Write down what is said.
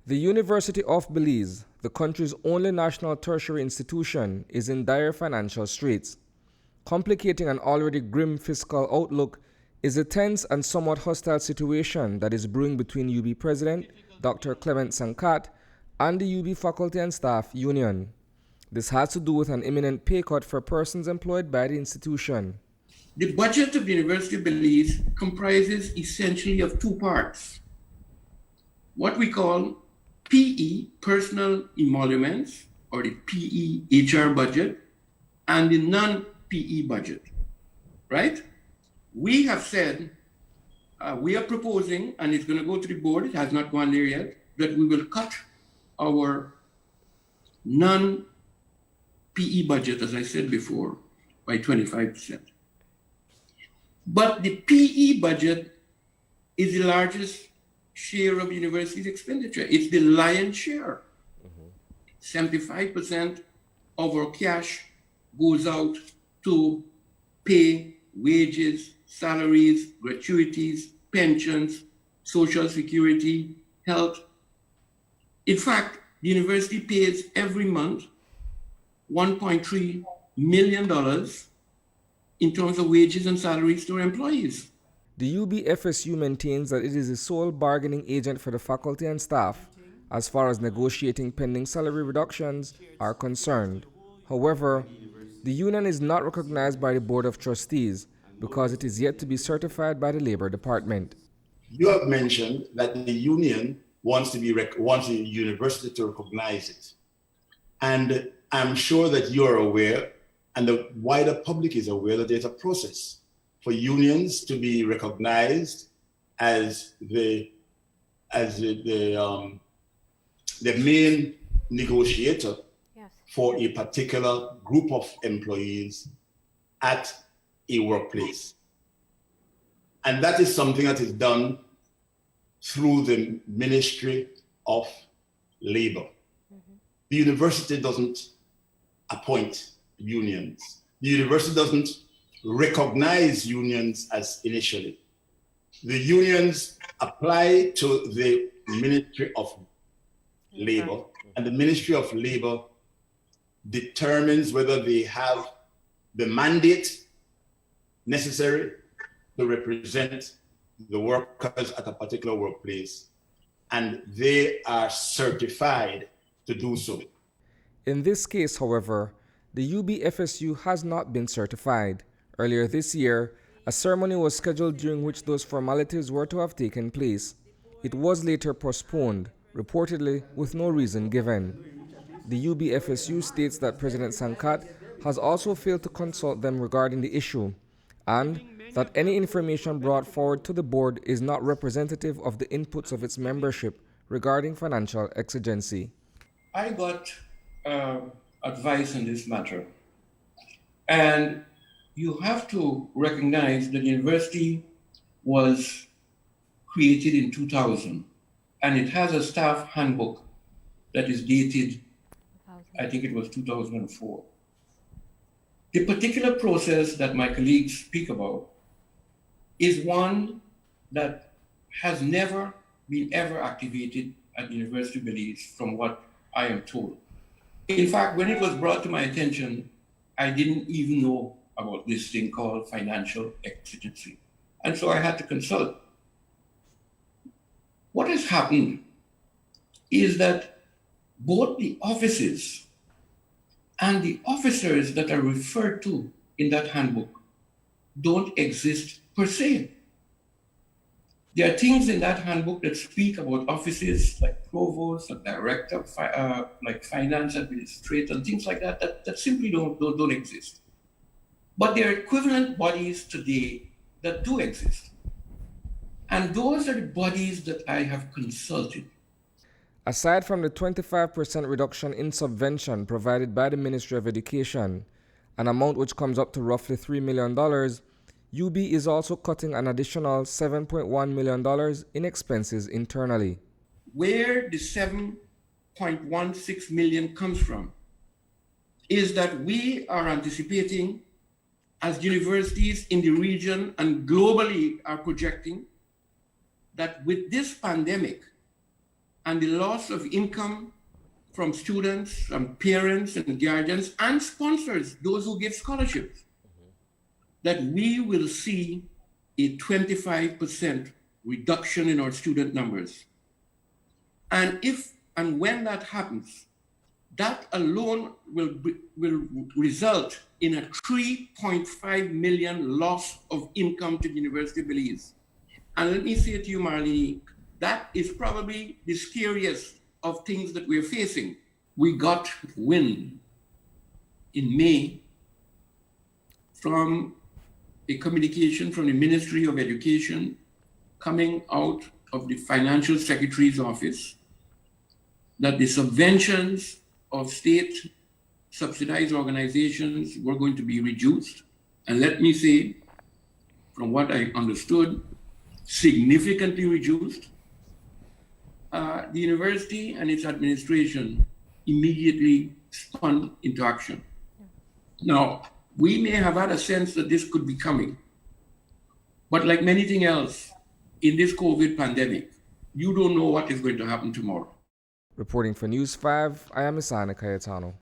The University of Belize, the country's only national tertiary institution, is in dire financial straits. Complicating an already grim fiscal outlook is a tense and somewhat hostile situation that is brewing between UB President Dr. Clement Sankat and the UB Faculty and Staff Union. This has to do with an imminent pay cut for persons employed by the institution. The budget of the University of Belize comprises essentially of two parts. What we call PE, personal emoluments, or the PE HR budget, and the non-PE budget, right? We have said, we are proposing, and it's going to go to the board, it has not gone there yet, that we will cut our non-PE budget, as I said before, by 25%. But the PE budget is the largest share of university's expenditure. It's the lion's share. 75% of our cash goes out to pay wages, salaries, gratuities, pensions, social security, health. In fact, the university pays every month $1.3 million in terms of wages and salaries to our employees. The UBFSU maintains that it is the sole bargaining agent for the faculty and staff as far as negotiating pending salary reductions are concerned. However, the union is not recognized by the Board of Trustees because it is yet to be certified by the Labor Department. You have mentioned that the union wants the university to recognize it. And I'm sure that you're aware, and the wider public is aware, that there's a process for unions to be recognized as the main negotiator for a particular group of employees at a workplace. And that is something that is done through the Ministry of Labor. The university doesn't appoint unions. The university doesn't recognize unions as initially. The unions apply to the Ministry of Labor, and the Ministry of Labor determines whether they have the mandate necessary to represent the workers at a particular workplace, and they are certified to do so. In this case, however, the UBFSU has not been certified. Earlier this year, a ceremony was scheduled during which those formalities were to have taken place. It was later postponed, reportedly with no reason given. The UBFSU states that President Sankat has also failed to consult them regarding the issue, and that any information brought forward to the board is not representative of the inputs of its membership regarding financial exigency. I got advice on this matter, and you have to recognize that the university was created in 2000, and it has a staff handbook that is dated, I think it was 2004. The particular process that my colleagues speak about is one that has never been ever activated at the University of Belize, from what I am told. In fact, when it was brought to my attention, I didn't even know about this thing called financial exigency. And so I had to consult. What has happened is that both the offices and the officers that are referred to in that handbook don't exist per se. There are things in that handbook that speak about offices like provost, a director, like finance administrator, and things like that, that simply don't exist. But there are equivalent bodies today that do exist. And those are the bodies that I have consulted. Aside from the 25% reduction in subvention provided by the Ministry of Education, an amount which comes up to roughly $3 million, UB is also cutting an additional $7.1 million in expenses internally. Where the 7.16 million comes from is that we are anticipating, as universities in the region and globally are projecting, that with this pandemic, and the loss of income from students and parents and guardians and sponsors, those who give scholarships, that we will see a 25% reduction in our student numbers. And if and when that happens, that alone will result in a 3.5 million loss of income to the University of Belize. And let me say to you, Marlene, that is probably the scariest of things that we're facing. We got wind in May from a communication from the Ministry of Education coming out of the Financial Secretary's office that the subventions of state subsidized organizations were going to be reduced. And let me say, from what I understood, significantly reduced. The university and its administration immediately spun into action. Now, we may have had a sense that this could be coming, but like anything else in this COVID pandemic, you don't know what is going to happen tomorrow. Reporting for News 5, I am Isani Cayetano.